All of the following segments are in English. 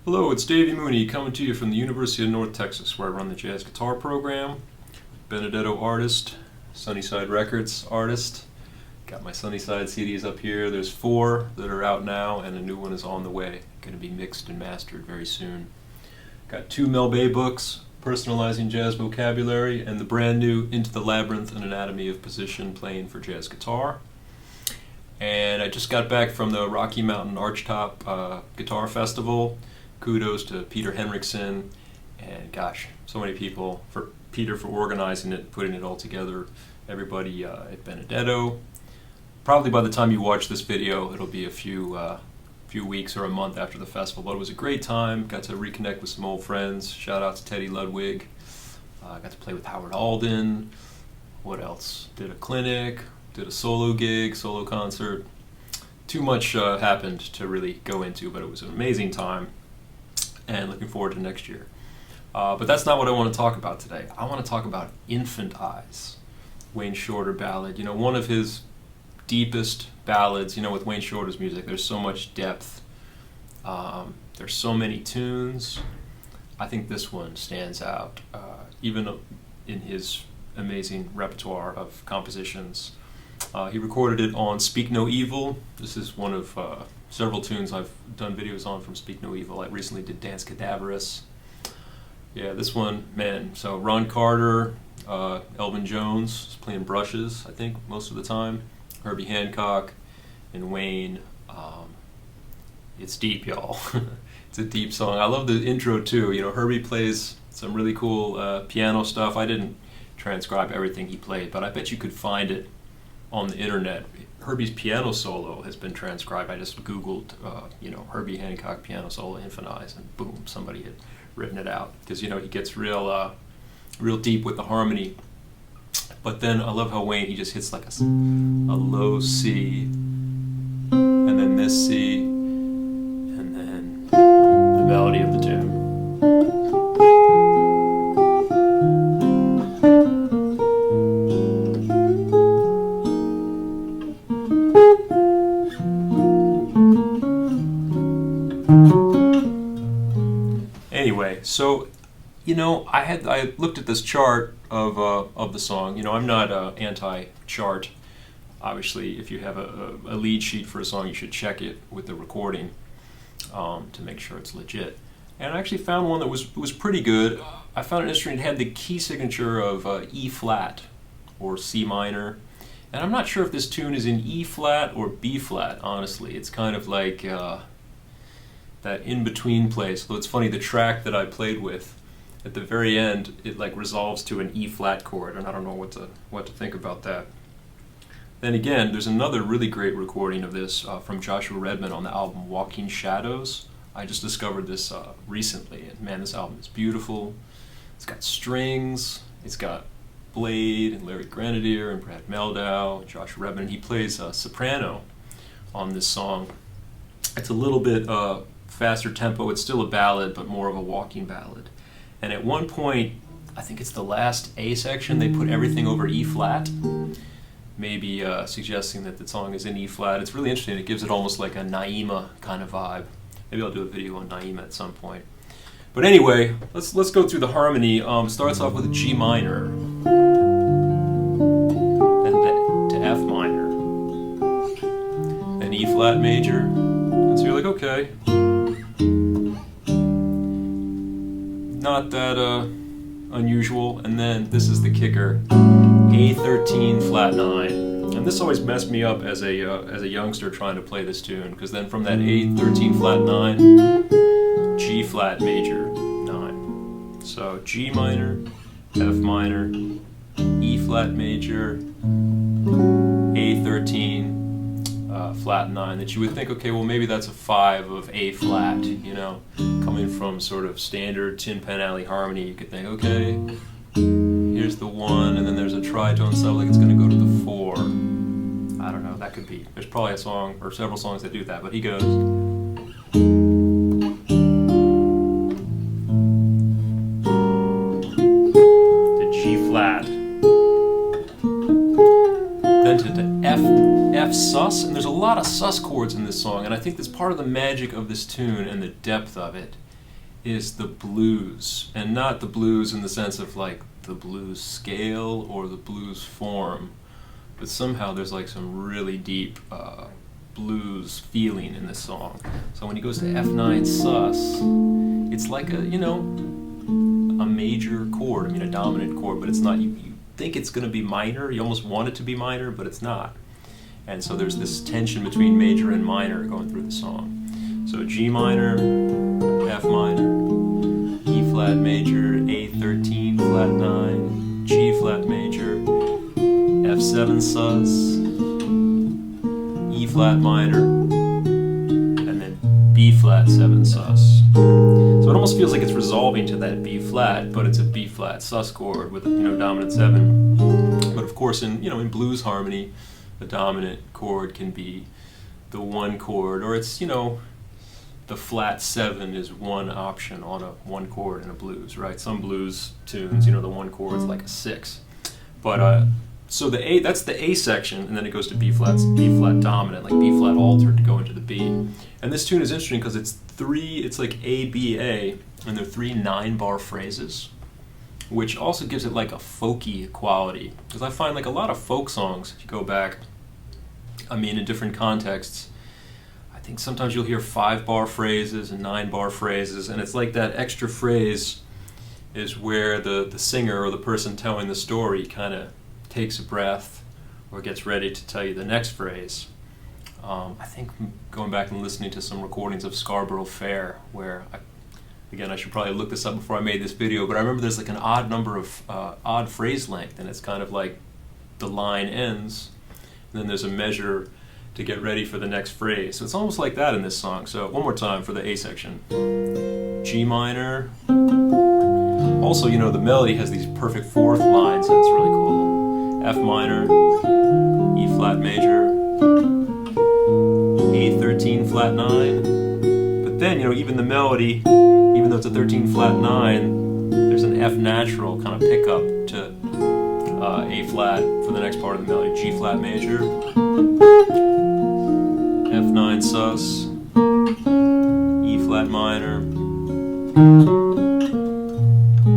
Hello, it's Davy Mooney coming to you from the University of North Texas, where I run the jazz guitar program. Benedetto artist, Sunnyside Records artist. Got my Sunnyside CDs up here. There's 4 that are out now, and a new one is on the way. Going to be mixed and mastered very soon. Got 2 Mel Bay books, Personalizing Jazz Vocabulary, and the brand new Into the Labyrinth, An Anatomy of Position Playing for Jazz Guitar. And I just got back from the Rocky Mountain Archtop Guitar Festival. Kudos to Peter Henriksen, and gosh, so many people, for Peter for organizing it, putting it all together, everybody at Benedetto. Probably by the time you watch this video, it'll be a few weeks or a month after the festival, but it was a great time. Got to reconnect with some old friends. Shout out to Teddy Ludwig. Got to play with Howard Alden. What else? Did a clinic, did a solo gig, solo concert. Too much happened to really go into, but it was an amazing time. And looking forward to next year. But that's not what I want to talk about today. I want to talk about Infant Eyes, Wayne Shorter ballad. You know, one of his deepest ballads. You know, with Wayne Shorter's music, there's so much depth. There's so many tunes. I think this one stands out, even in his amazing repertoire of compositions. He recorded it on Speak No Evil. This is one of several tunes I've done videos on from Speak No Evil. I recently did Dance Cadaverous. Yeah, this one, man. So Ron Carter, Elvin Jones is playing brushes, I think, most of the time. Herbie Hancock and Wayne. It's deep, y'all. It's a deep song. I love the intro, too. You know, Herbie plays some really cool piano stuff. I didn't transcribe everything he played, but I bet you could find it on the internet. Herbie's piano solo has been transcribed. I just Googled, Herbie Hancock piano solo, Infant Eyes, and boom, somebody had written it out. Because, you know, he gets real deep with the harmony. But then I love how Wayne, he just hits like a low C, and then this C, and then the melody of the tune. Anyway, so, you know, I looked at this chart of the song. You know, I'm not anti-chart. Obviously, if you have a lead sheet for a song, you should check it with the recording to make sure it's legit. And I actually found one that was pretty good. I found an instrument that had the key signature of E flat or C minor. And I'm not sure if this tune is in E flat or B flat, honestly. It's kind of like that in-between place. So it's funny, the track that I played with, at the very end, it like resolves to an E flat chord, and I don't know what to think about that. Then again, there's another really great recording of this from Joshua Redman on the album Walking Shadows. I just discovered this recently, and man, this album is beautiful. It's got strings, it's got Blade and Larry Grenadier and Brad Meldau and Joshua Redman. He plays soprano on this song. It's a little bit faster tempo. It's still a ballad, but more of a walking ballad. And at one point, I think it's the last A section, they put everything over E flat, maybe suggesting that the song is in E flat. It's really interesting. It gives it almost like a Naima kind of vibe. Maybe I'll do a video on Naima at some point. But anyway, let's go through the harmony. Starts off with a G minor, then to F minor, then E flat major. And so you're like, okay. Not that unusual. And then this is the kicker, A13 flat 9. And this always messed me up as a youngster trying to play this tune, because then from that A13 flat 9, G flat major 9. So G minor, F minor, E flat major, A13 flat 9, that you would think, okay, well maybe that's a 5 of A flat, you know, coming from sort of standard Tin Pan Alley harmony. You could think, okay, here's the 1, and then there's a tritone, so like it's going to go to the 4. I don't know, that could be. There's probably a song or several songs that do that, but he goes to G flat, then to F sus, and there's a lot of sus chords in this song, and I think that's part of the magic of this tune and the depth of it. is the blues, and not the blues in the sense of like the blues scale or the blues form, but somehow there's like some really deep blues feeling in this song. So when he goes to F9 sus, it's like a, you know, a major chord, I mean a dominant chord, but it's not, you think it's going to be minor, you almost want it to be minor, but it's not. And so there's this tension between major and minor going through the song. So G minor, F minor, E flat major, A13 flat 9, G flat major, F7 sus, E flat minor, and then B flat 7 sus. So it almost feels like it's resolving to that B flat, but it's a B flat sus chord with, you know, dominant 7. But of course, in, you know, in blues harmony, the dominant chord can be the 1 chord, or it's, you know, the flat 7 is one option on a 1 chord in a blues, right? Some blues tunes, you know, the 1 chord is like a 6. But so the A, that's the A section, and then it goes to B flat dominant, like B flat altered to go into the B. And this tune is interesting because it's like A, B, A, and they're 3 9-bar phrases, which also gives it like a folky quality. Because I find like a lot of folk songs, if you go back, I mean, in different contexts, I think sometimes you'll hear 5-bar phrases and 9-bar phrases, and it's like that extra phrase is where the singer or the person telling the story kind of takes a breath or gets ready to tell you the next phrase. I think going back and listening to some recordings of Scarborough Fair, where, again, I should probably look this up before I made this video, but I remember there's like an odd number of odd phrase length, and it's kind of like the line ends, and then there's a measure to get ready for the next phrase. So it's almost like that in this song. So one more time for the A section. G minor. Also, you know, the melody has these perfect 4th lines, and it's really cool. F minor, E flat major, A13 flat 9. But then, you know, even the melody, even though it's a 13 flat 9, there's an F natural kind of pickup to A flat for the next part of the melody. G flat major, F9 sus, E flat minor,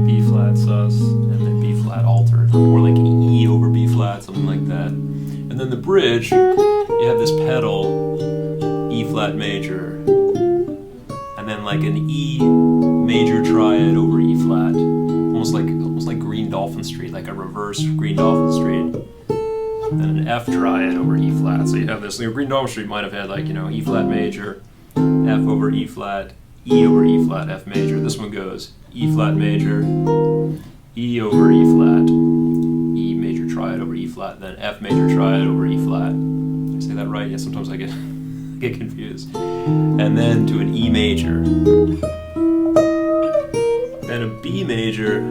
B flat sus, and then B flat altered, or like E over B flat, something like that. And then the bridge, you have this pedal, E flat major, and then like an E major triad over E flat, almost like Green Dolphin Street, like a reverse Green Dolphin Street. And an F triad over E flat. So you have this, you know, Green Dolphin Street might have had like, you know, E flat major, F over E flat, E over E flat, F major. This one goes E flat major, E over E flat, E major triad over E flat, then F major triad over E flat. Did I say that right? Yeah, sometimes I get confused. And then to an E major, then a B major,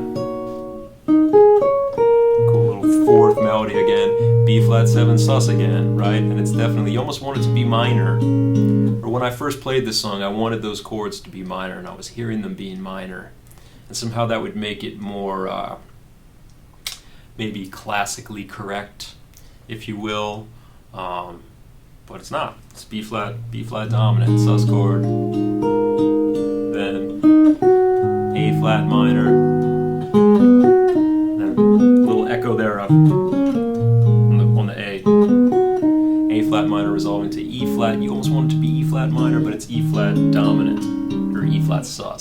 cool little 4th melody again, B flat 7 sus again, right? And it's definitely, you almost want it to be minor. Or when I first played this song, I wanted those chords to be minor, and I was hearing them being minor. And somehow that would make it more, maybe classically correct, if you will. But it's not. It's B flat dominant, sus chord. Then A flat minor. Then a little echo there up on the A. A flat minor resolving to E flat. You almost want it to be E flat minor, but it's E flat dominant, or E flat sus.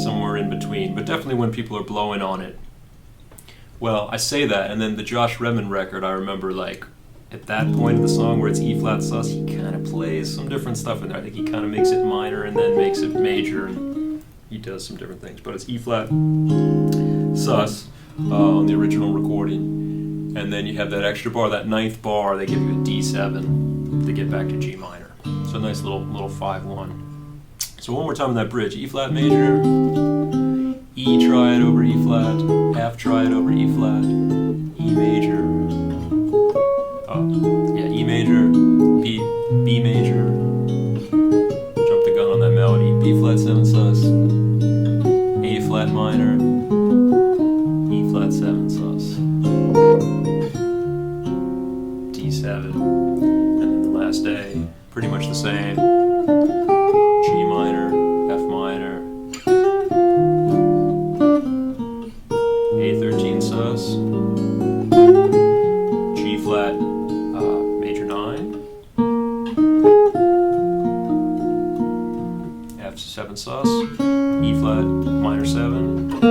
Somewhere in between. But definitely when people are blowing on it. Well, I say that, and then the Josh Redman record, I remember like, at that point of the song where it's E flat sus, he kind of plays some different stuff in there. I think he kind of makes it minor and then makes it major, and he does some different things. But it's E flat sus on the original recording, and then you have that extra bar, that 9th bar, they give you a D7 to get back to G minor. So a nice little 5-1. So one more time in that bridge: E flat major, E triad over E flat, F triad over E flat, E major. E major, B major, jump the gun on that melody, B flat 7 sus, A flat minor, E flat 7 sus, D7, and then the last A, pretty much the same, G minor, F minor, 7 sus, E flat minor 7.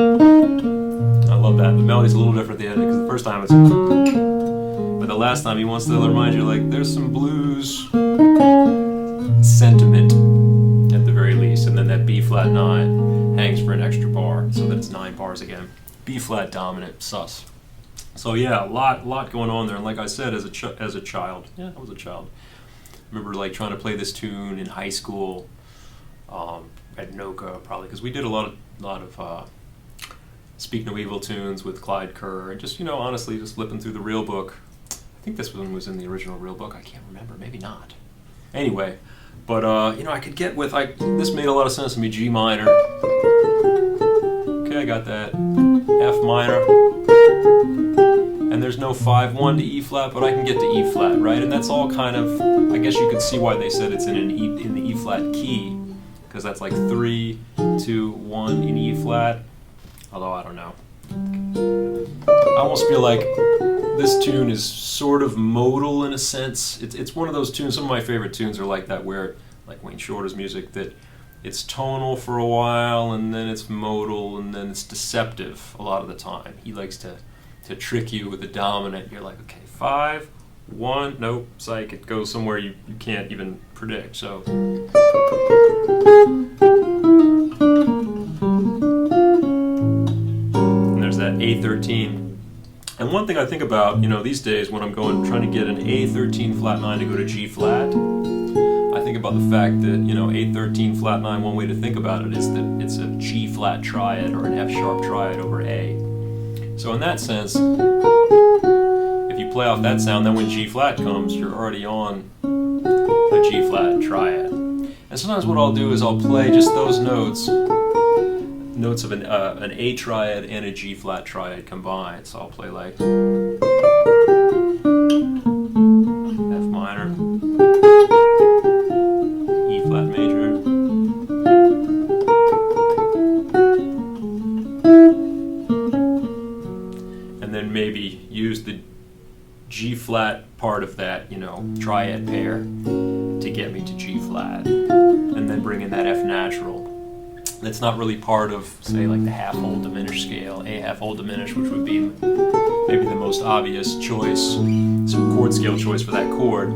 I love that. The melody's a little different at the end because the first time it's, but the last time he wants to remind you like there's some blues sentiment at the very least, and then that B flat 9 hangs for an extra bar so that it's 9 bars again. B flat dominant sus. So yeah, a lot going on there. And like I said, as a child, I was a child. I remember like trying to play this tune in high school at Noka, probably because we did a lot of Speak No Evil tunes with Clyde Kerr, and just honestly just flipping through the real book. I think this one was in the original real book. I can't remember, maybe not. Anyway, but I could get with this made a lot of sense to me. G minor. Okay, I got that. F minor. And there's no 5-1 to E flat, but I can get to E flat, right? And that's all kind of, I guess you could see why they said it's in the E flat key, because that's like 3, 2, 1 in E flat. Although I don't know. I almost feel like this tune is sort of modal in a sense. It's one of those tunes. Some of my favorite tunes are like that, where like Wayne Shorter's music, that it's tonal for a while and then it's modal and then it's deceptive a lot of the time. He likes to trick you with the dominant. You're like, okay, 5, 1, nope, psych, it goes somewhere you can't even predict. So and there's that A13. And one thing I think about, these days when I'm trying to get an A13 flat 9 to go to G flat, I think about the fact that, A13 flat 9, one way to think about it is that it's a G flat triad or an F sharp triad over A. So in that sense, if you play off that sound, then when G flat comes, you're already on a G flat triad. And sometimes what I'll do is I'll play just those notes of an A triad and a G flat triad combined. So I'll play like F minor, E flat major, and then maybe use the G flat part of that, triad pair to get me to G flat, and then bring in that F natural. That's not really part of, say, like the half-whole diminished scale, A half-whole diminished, which would be maybe the most obvious choice, some chord scale choice for that chord.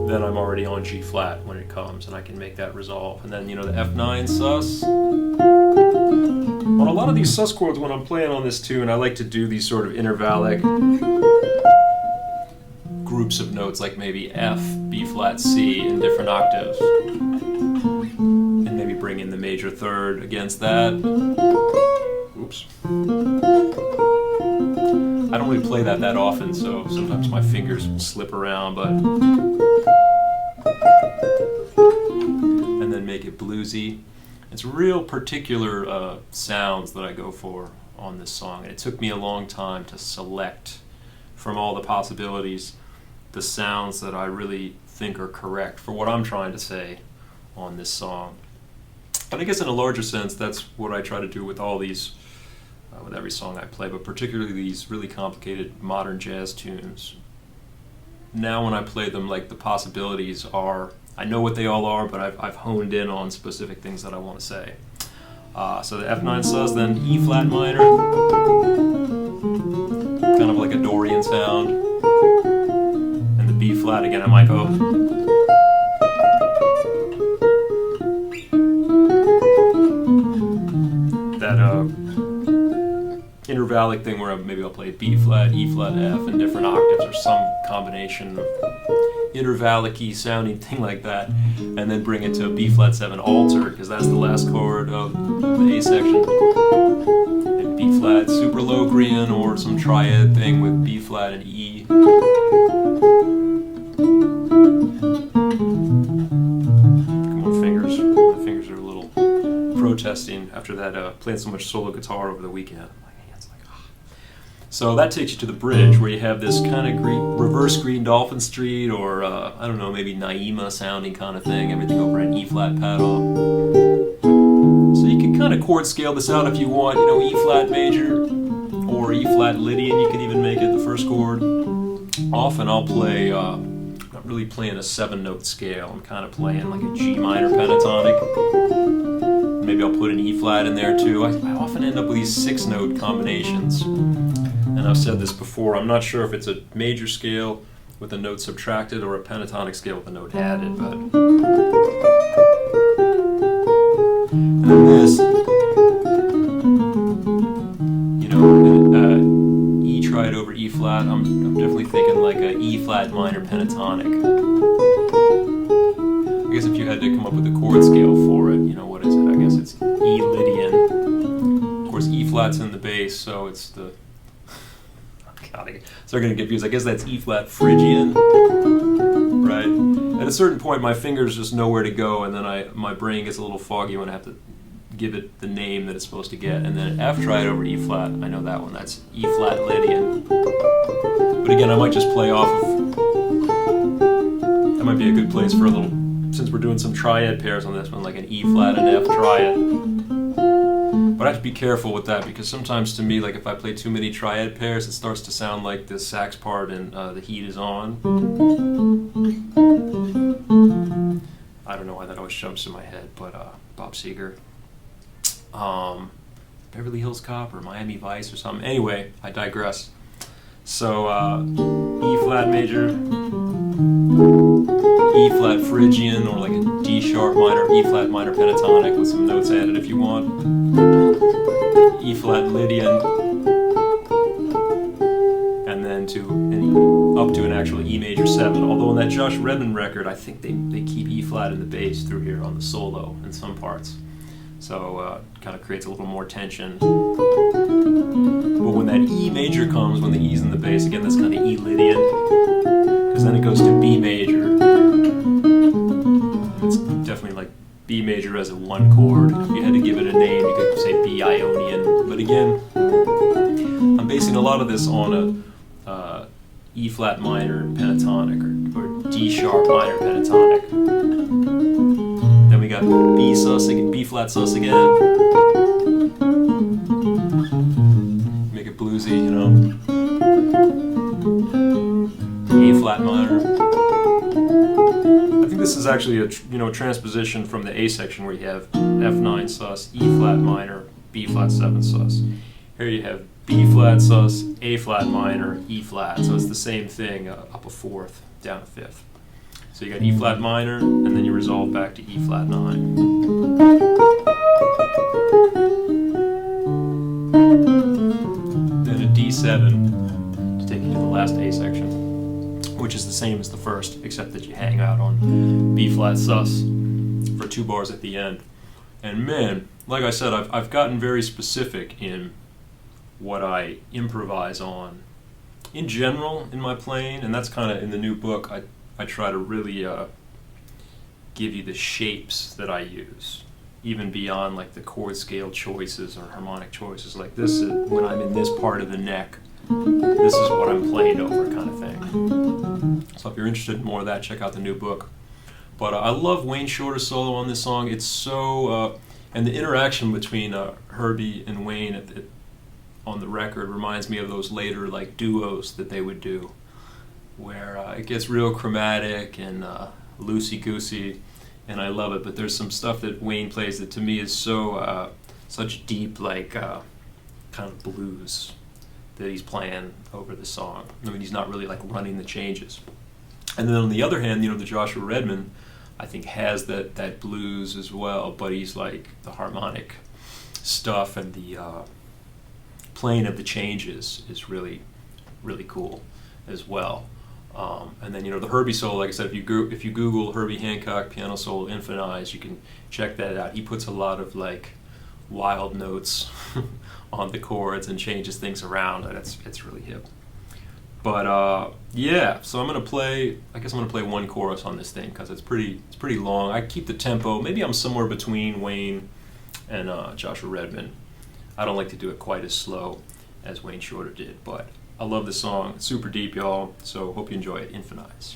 Then I'm already on G flat when it comes, and I can make that resolve. And then, the F9 sus. On a lot of these sus chords, when I'm playing on this tune, I like to do these sort of intervallic groups of notes, like maybe F, B flat, C in different octaves, and maybe bring in the major third against that. Oops. I don't really play that often, so sometimes my fingers slip around, but and then make it bluesy. It's real particular sounds that I go for on this song, and it took me a long time to select from all the possibilities the sounds that I really think are correct for what I'm trying to say on this song. And I guess in a larger sense, that's what I try to do with all these, with every song I play, but particularly these really complicated modern jazz tunes. Now when I play them, like the possibilities are, I know what they all are, but I've honed in on specific things that I want to say. So the F9 sus, then E flat minor, kind of like a Dorian sound. B flat again, I might go that intervallic thing where maybe I'll play B flat, E flat, F in different octaves, or some combination of intervallic-y sounding thing like that, and then bring it to a B flat 7 alter, because that's the last chord of the A section. And B flat super Locrian, or some triad thing with B flat and E. Come on, fingers. My fingers are a little protesting after that playing so much solo guitar over the weekend. My hands like, ah. So that takes you to the bridge, where you have this kind of reverse Green Dolphin Street, or I don't know, maybe Naima sounding kind of thing. Everything over an E flat pedal. So you can kind of chord scale this out if you want. E flat major or E flat Lydian. You can even make it the first chord. often I'll play, not really playing a 7-note scale, I'm kind of playing like a G minor pentatonic. Maybe I'll put an E flat in there too. I often end up with these 6-note combinations. And I've said this before, I'm not sure if it's a major scale with a note subtracted or a pentatonic scale with a note added, but... And then this, you know, E triad over E flat, I'm definitely thinking like a E flat minor pentatonic. I guess if you had to come up with a chord scale for it, you know, what is it? I guess it's E Lydian. Of course, E flat's in the bass, so it's the... So they're going to get confused. I guess that's E flat Phrygian, right? At a certain point, my fingers just know where to go, and then my brain gets a little foggy when I have to give it the name that it's supposed to get. And then F triad over E flat, I know that one. That's E flat Lydian. But again, I might just play off of. That might be a good place for a little, since we're doing some triad pairs on this one, like an E flat and F triad. But I have to be careful with that, because sometimes to me, like if I play too many triad pairs, it starts to sound like the sax part in The Heat Is On. I don't know why that always jumps in my head, but Bob Seger. Beverly Hills Cop or Miami Vice or something. Anyway, I digress. So E flat major, E flat Phrygian, or like a D sharp minor, E flat minor pentatonic with some notes added if you want. E flat Lydian, and then up to an actual E major 7. Although on that Josh Redman record, I think they keep E flat in the bass through here on the solo in some parts. So kind of creates a little more tension. But when that E major comes, when the E's in the bass, again, that's kind of E Lydian, because then it goes to B major. It's definitely like B major as a 1 chord. If you had to give it a name, you could say B Ionian. But again, I'm basing a lot of this on a E flat minor pentatonic or D sharp minor pentatonic. Then we got B flat sus again. Make it bluesy, you know. A flat minor. I think this is actually a transposition from the A section where you have F9 sus, E flat minor, B flat 7 sus. Here you have B flat sus, A flat minor, E flat. So it's the same thing, up a 4th, down a 5th. So you got E flat minor, and then you resolve back to E flat 9. Then a D7 to take you to the last A section, which is the same as the first, except that you hang out on B flat sus for 2 bars at the end. And man, like I said, I've gotten very specific in what I improvise on in general in my playing, and that's kind of in the new book. I try to really give you the shapes that I use, even beyond like the chord scale choices or harmonic choices. Like this, when I'm in this part of the neck, this is what I'm playing over, kind of thing. So if you're interested in more of that, check out the new book. But I love Wayne Shorter's solo on this song. It's so, and the interaction between Herbie and Wayne on the record reminds me of those later like duos that they would do, where it gets real chromatic and loosey-goosey, and I love it. But there's some stuff that Wayne plays that to me is so such deep, like kind of blues that he's playing over the song. I mean, he's not really like running the changes. And then on the other hand, the Joshua Redman, I think, has that blues as well, but he's like the harmonic stuff and the playing of the changes is really, really cool as well. And then the Herbie solo, like I said, if you Google Herbie Hancock piano solo Infinize, you can check that out. He puts a lot of like wild notes on the chords and changes things around. It's really hip. But yeah, so I'm gonna play 1 chorus on this thing because it's pretty long. I keep the tempo. Maybe I'm somewhere between Wayne and Joshua Redman. I don't like to do it quite as slow as Wayne Shorter did, but I love the song. It's super deep, y'all, so hope you enjoy it. Infinize.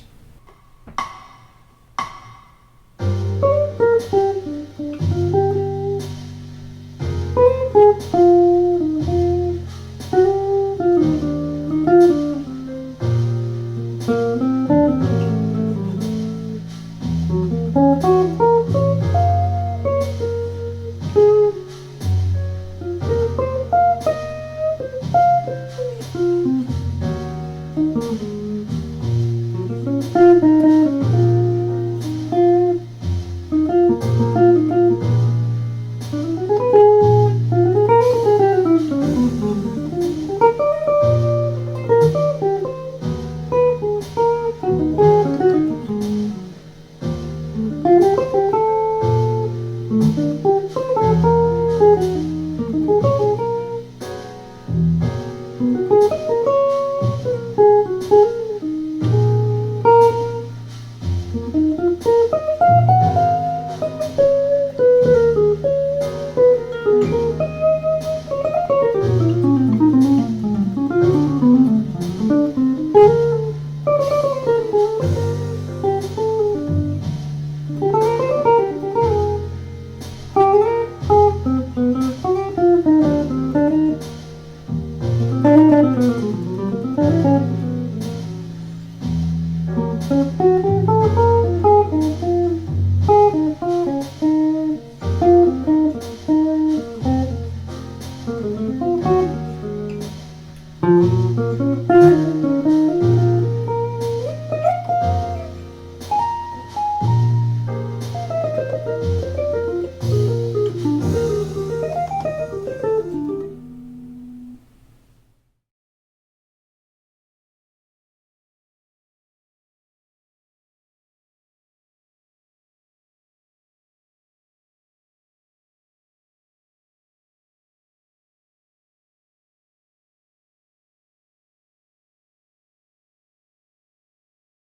Thank you.